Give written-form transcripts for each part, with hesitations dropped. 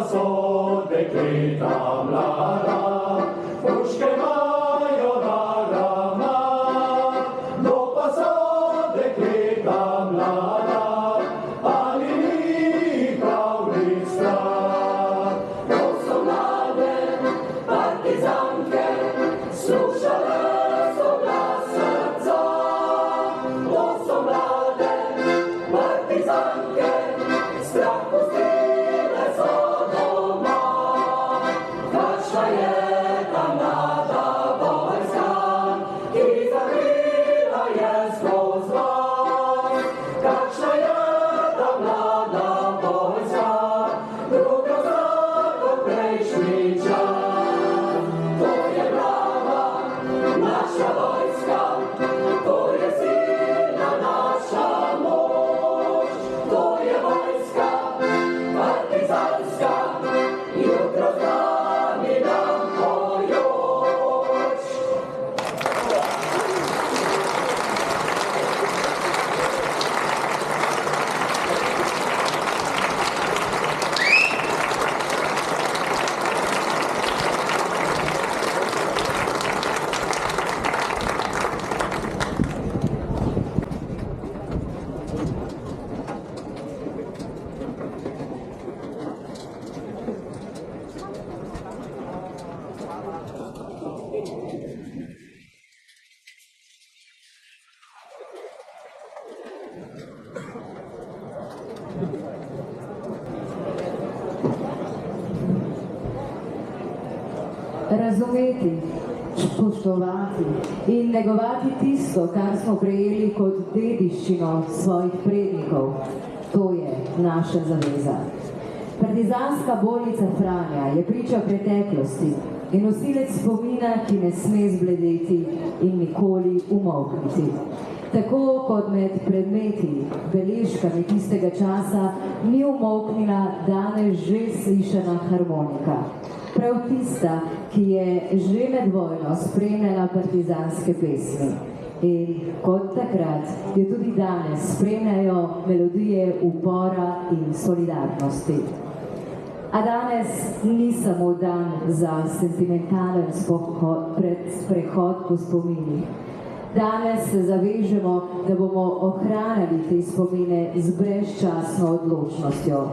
pa so dekleta mlada, puške imajo na gramah. Kdo pa so dekleta mlada, ali ni prav nič strah? To so mlade partizanke, slušale so glas srca. To so mlade partizanke, strah pustile so doma. Kakšna je ta mlada vojska, ki zakrila je skozi vas? Kakšna je ta mlada vojska, druga zrak kot prejšnji čas? To je brava naša vojska, to je silna naša moč. To je vojska partizanska, jutro z nami nam pojoč. Razumeti, spoštovati in negovati tisto, kar smo prejeli kot dediščino svojih prednikov, to je naša zaveza. Partizanska bolnica Franja je priča preteklosti in nosilec spomina, ki ne sme zbledeti in nikoli umolkniti. Tako kot med predmeti, beležkami tistega časa ni umolknila danes že slišana harmonika. Prav tista, ki je že med vojno spremljala partizanske pesmi. In kot takrat, jo tudi danes spremljajo melodije upora in solidarnosti. A danes ni samo dan za sentimentalen sprehod po spominih. Danes se zavežemo, da bomo ohranjali te spomine z brezčasno odločnostjo.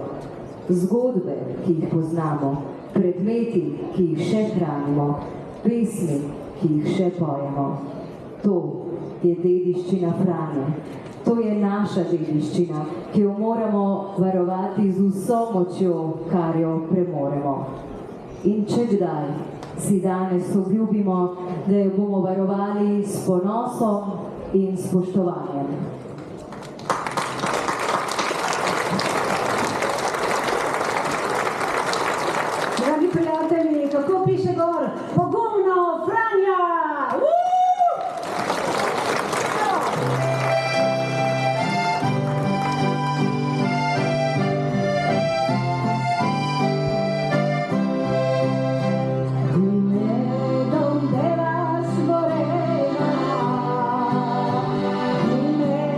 Zgodbe, ki jih poznamo, predmeti, ki jih še hranimo, pesmi, ki jih še pojemo. To je dediščina Franje. To je naša dediščina, ki jo moramo varovati z vso močjo, kar jo premoremo. In če kdaj, si danes obljubimo, da jo bomo varovali s ponosom in spoštovanjem. Dragi prijatelji, kako piše gor? Pogumno, Franja! Dime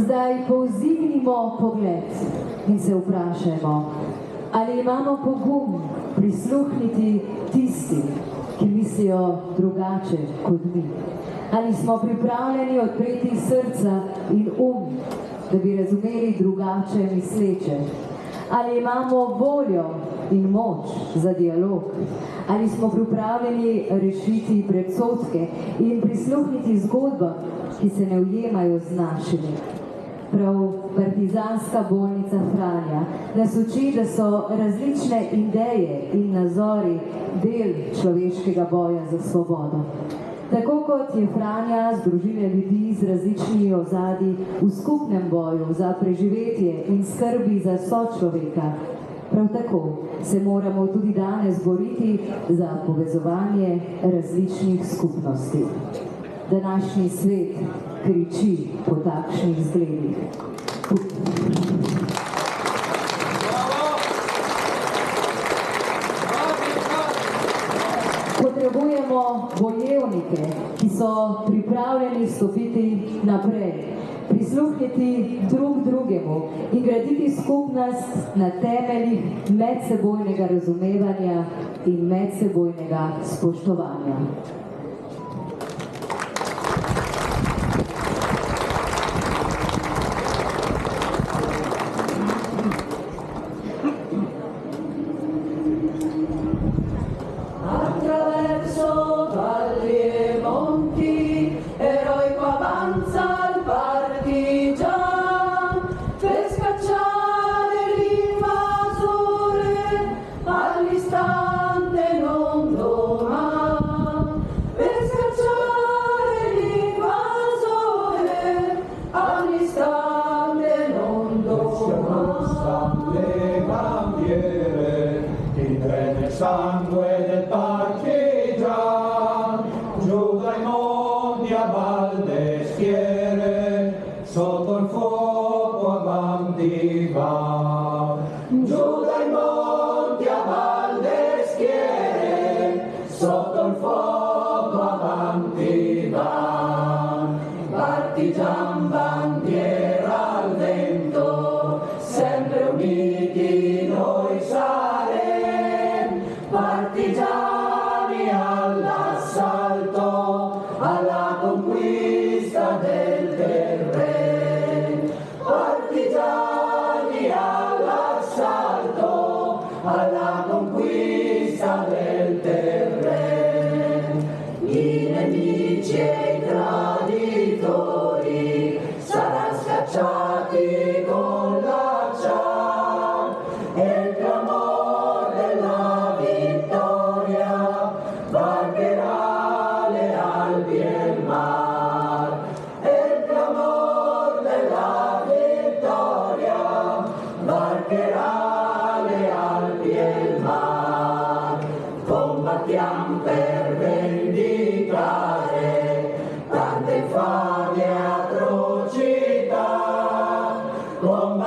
Zdaj povzdignimo pogled in se vprašajmo, ali imamo pogum prisluhniti tistim, ki mislijo drugače kot mi. Ali smo pripravljeni odpreti srca in da bi razumeli drugače misleče. Ali imamo voljo in moč za dialog. Ali smo pripravljeni rešiti predsodke in prisluhniti zgodbam, ki se ne ujemajo z našimi. Prav Partizanska bolnica Franja nas uči, da so različne ideje in nazori del človeškega boja za svobodo. Tako kot je Franja združila ljudi z različnimi ozadji v skupnem boju za preživetje in skrbi za sočloveka, prav tako se moramo tudi danes boriti za povezovanje različnih skupnosti. Današnji svet kriči po takšnih zgledih. Potrebujemo bojevnike, ki so pripravljeni stopiti naprej, prisluhniti drug drugemu in graditi skupnost na temeljih medsebojnega razumevanja in medsebojnega spoštovanja. Sangue del partigian, giù dai monti a balde schiere, sotto il fuoco avanti va. Giù dai monti a balde schiere, sotto il fuoco avanti va. Partigian bandiera al vento, sempre uniti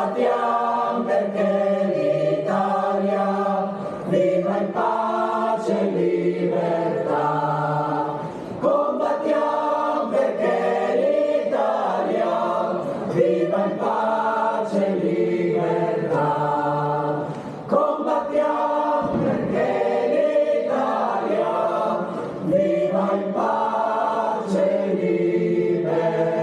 combattiamo perché l'Italia viva in pace e libertà. Combattiamo perché l'Italia viva in pace e libertà. Combattiamo perché l'Italia viva in pace e libertà.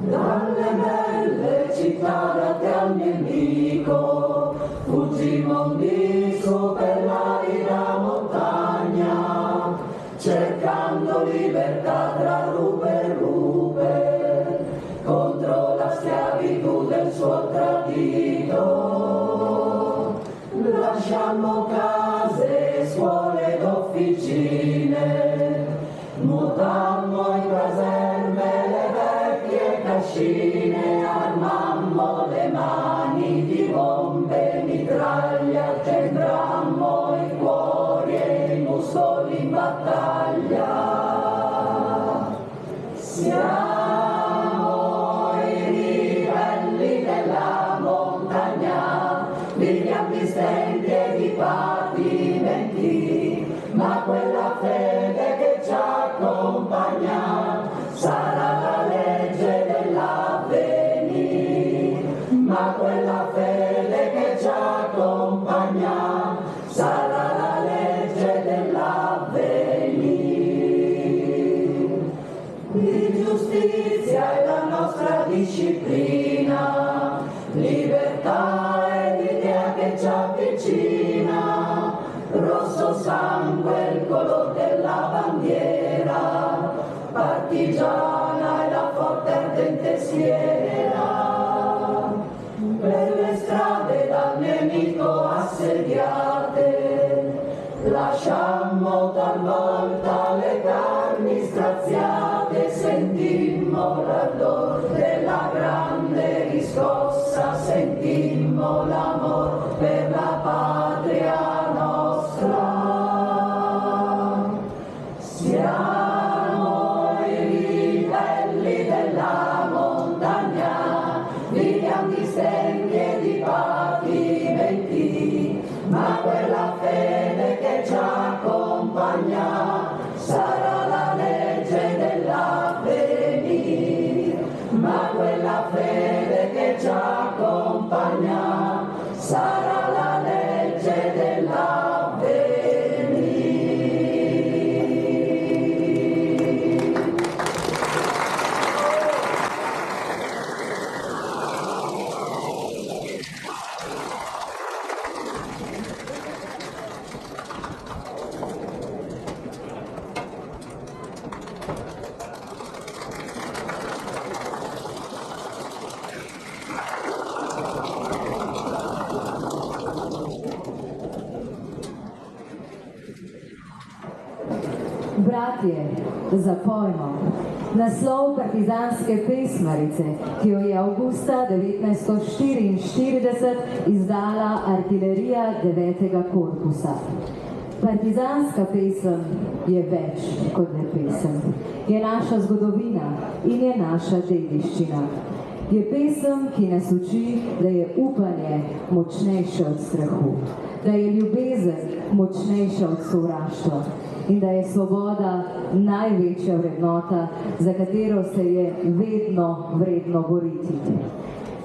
Dalle belle città date al nemico, fuggimmo un disco per l'arida montagna, cercando libertà tra rupe e rupe, contro la schiavitù del suo tradito. Lasciammo case, scuole ed officine, mutammo in caserme le vecchie cascine, armammo le mani di bombe e mitraglia, centrammo i cuori e i muscoli in battaglia. Siamo i ribelli della montagna, viviamo di stenti e di patimenti, ma quella fede che ci accompagna sarà la legge dell'avvenir. Ma quella fede che ci accompagna sarà la legge dell'avvenir. Di giustizia è la nostra disciplina, libertà è l'idea che ci avvicina, rosso sangue il color della bandiera, partigiana è la forte ardente schiera. Per le strade dal nemico assediate, lasciammo talvolta le carni straziate, sentimmo l'ardor della grande riscossa, sentimmo l'amor per la patria nostra. Siamo i ribelli della montagna, viviamo di stenti e di patimenti, ma quella fede che ci accompagna sarà la legge dell'avvenir. Ma quella fede che ci accompagna sarà la legge dell'avvenir. Bratje, zapojmo. Naslov partizanske pesmarice, ki jo je avgusta 1944 izdala artilerija 9. korpusa. Partizanska pesem je več kot le pesem. Je naša zgodovina in je naša dediščina. Je pesem, ki nas uči, da je upanje močnejše od strahu, da je ljubezen močnejša od sovraštva in da je svoboda največja vrednota, za katero se je vedno vredno boriti.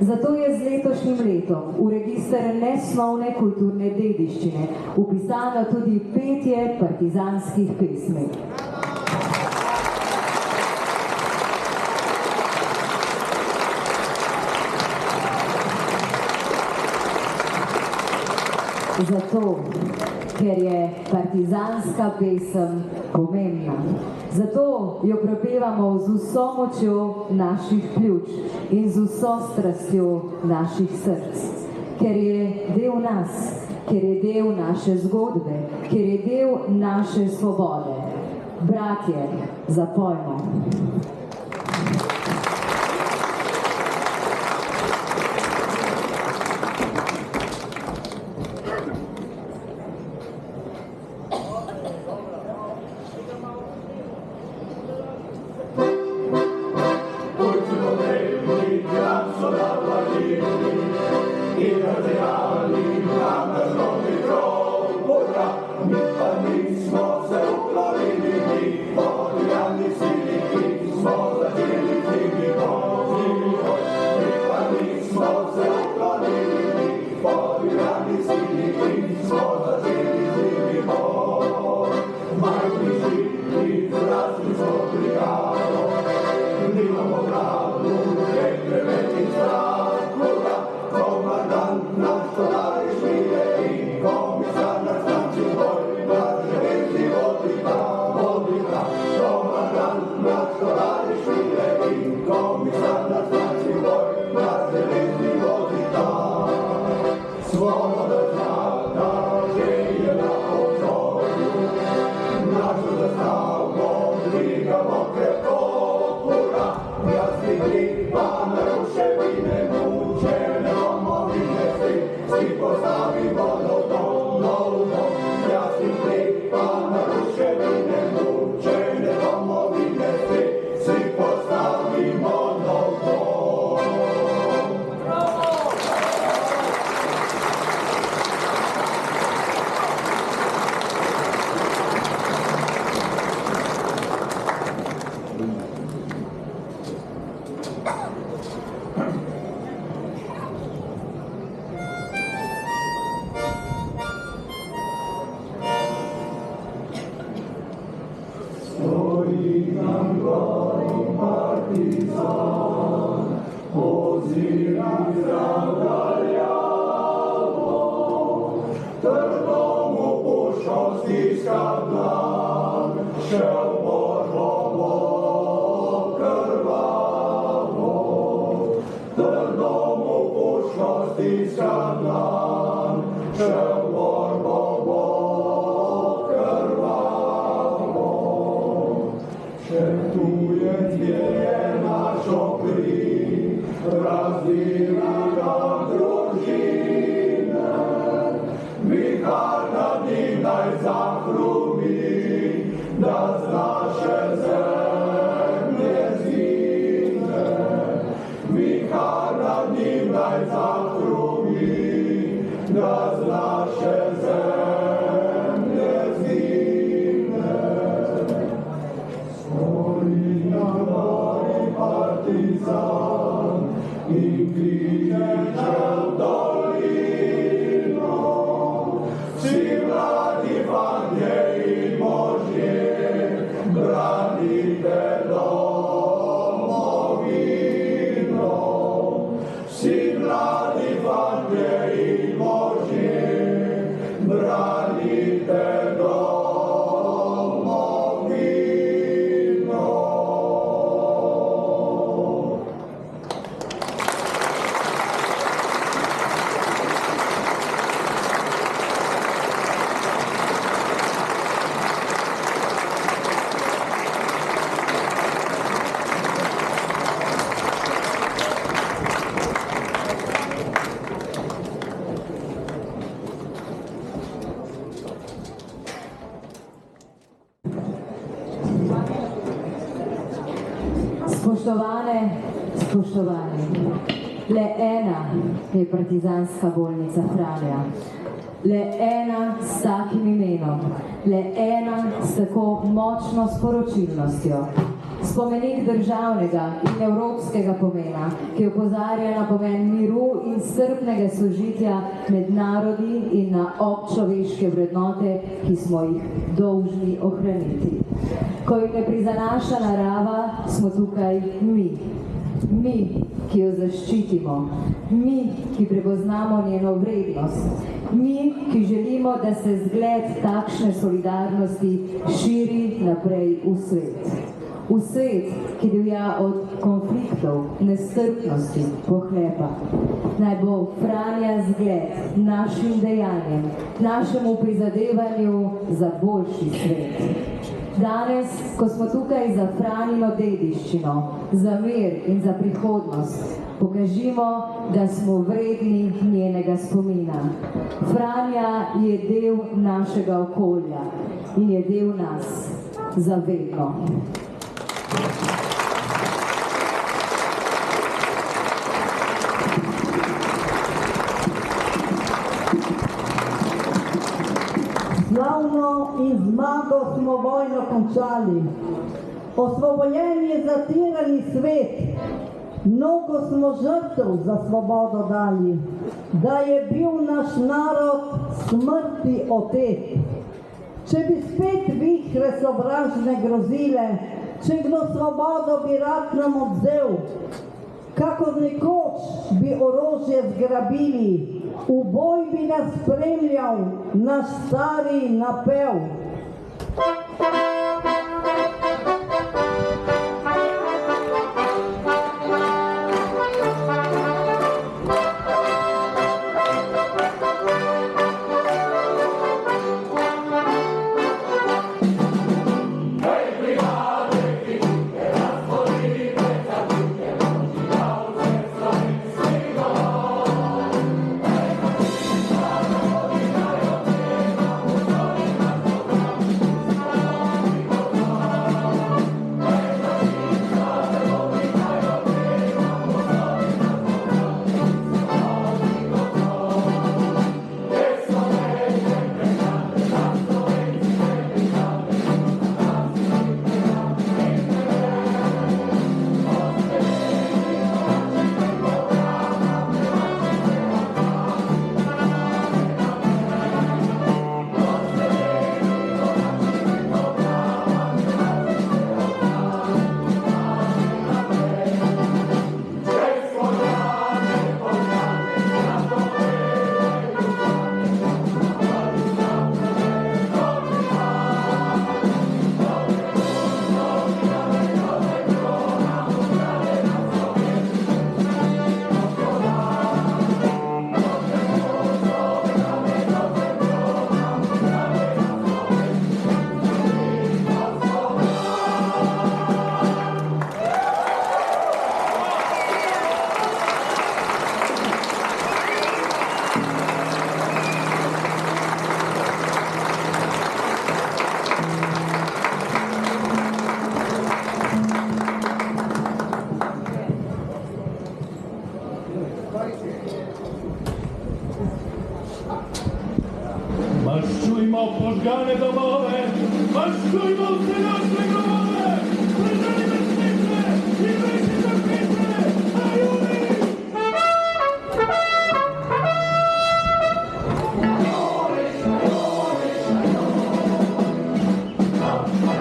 Zato je z letošnjim letom v register nesnovne kulturne dediščine vpisano tudi petje partizanskih pesmi. Zato, ker je partizanska pesem pomembna. Zato jo prepevamo z vso močjo naših pljuč in z vso strastjo naših src. Ker je del nas, ker je del naše zgodbe, ker je del naše svobode. Bratje, zapojmo. Spoštovane, spoštovani, le ena je partizanska bolnica Franja, le ena s takim imenom, le ena s tako močno sporočilnostjo. Spomenik državnega in evropskega pomena, ki opozarja na pomen miru in strpnega sožitja med narodi in na občloveške vrednote, ki smo jih dolžni ohraniti. Ko jih ne prizanaša narava, smo tukaj mi. Mi, ki jo zaščitimo. Mi, ki prepoznamo njeno vrednost. Mi, ki želimo, da se zgled takšne solidarnosti širi naprej v svet. V svet, ki divja od konfliktov, nestrpnosti, pohlepa. Naj bo Franja zgled našim dejanjem, našemu prizadevanju za boljši svet. Danes, ko smo tukaj za Franjino dediščino, za mir in za prihodnost, pokažimo, da smo vredni njenega spomina. Franja je del našega okolja in je del nas za vedno. Slavno in zmago smo vojno končali. Osvobojen je zatirani svet. Mnogo smo žrtev za svobodo dali, da je bil naš narod smrti otet. Če bi spet vihre sovražne grozile, čigno svobodo bi rat nam odzel, kakor nekoč bi orožje zgrabili, v boj bi nas spremljal naš stari napev. Marszujmo w pożgane domowe, marszujmo w te nasze gromowe, spojrzeli bezpieczne i wreszcie bezpieczne, a Jury! Thank you.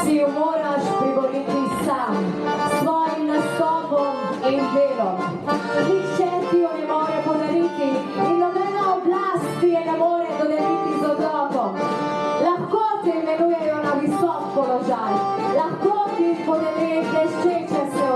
si jo moraš priboriti sam, s svojim nastopom in delom. Nihče ti jo ne more podariti in nobena oblast ti je ne more dodeliti z odlokom. Lahko te imenujejo na visok položaj, lahko ti podeli bleščeče se